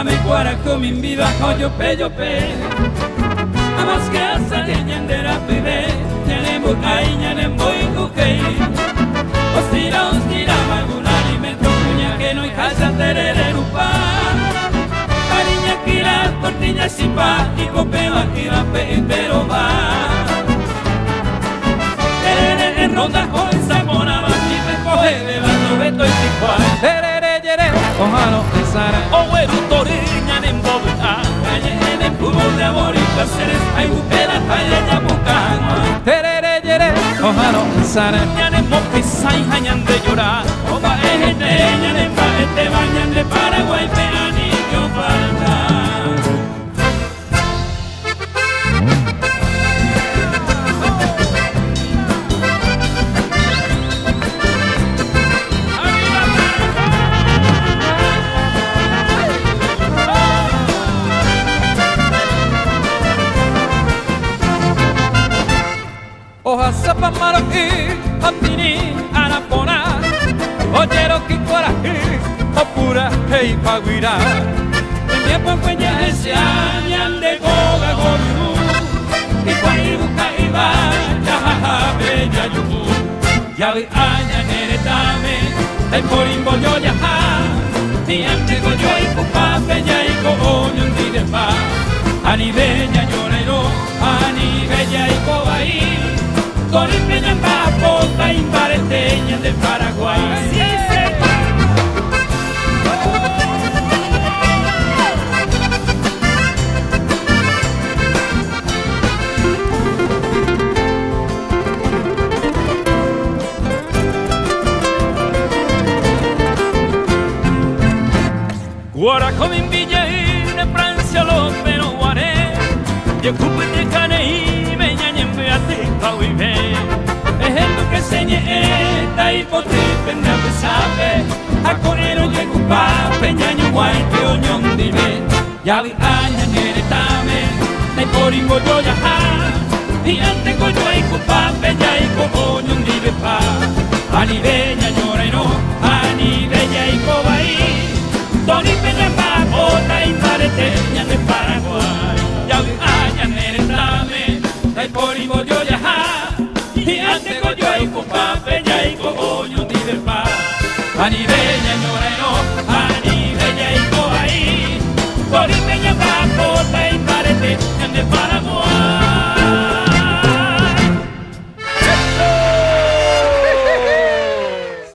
me cuara con mi vida, yope yope. Amas que hasta de ñandera pibe, ñanembo ay ñanembo inguke. Ostira algún alimento cuña que no hay casa terere rupa. Cariña kira, tortilla sipa, y copeo kira pe entero va. Terere en ronda con sabona va, y me coge de bato beto y ticuá. Terere yere, ojano pesara, o erutori ñanembo buta. Calle en fútbol de amor y placeres, hay buquera, talla ya bucana. Terere yere, ojano pesara, ñanembo pisa y jañan de llorar. Oba ejete, ñanemba este bañan de Paraguay, peani que falta. Sapa maroki, atini, anapona, ojero kikorahi, opura, hei paguira. Tenía pompeña ese año de goga goru, y cuaibuka iba, jajaja, bella yubu. Ya vi aña neretame, el corimbo yo ya ha, y ante goyo y pupa, bella y coño un direpa. Ani bella llorero, ani bella y cobaí. Con el peña papota y pareteña del Paraguay. Así es. Guaraco min villa y de Francia los pero guaré. Y ocupe de caneí me ñañen beate pauive. Es el que señe esta y potripe de apesape. A conero llego pa peñaño guay que oñón dive. Ya vi aña neretame, de corimbo yo ya ha. Y ante coño y cupa peña y coñón dive pa. Ani bella llorero, ani bella y cobaí. Tony peña pa bota y pareteña de Paraguay. Ya vi aña neretame, de corimbo yo ya ha. Y ante coño y cupa peña y coñón dive pa. Ani bella llorero, ani bella y cobaí. Tony peña pa bota y pareteña de Paraguay.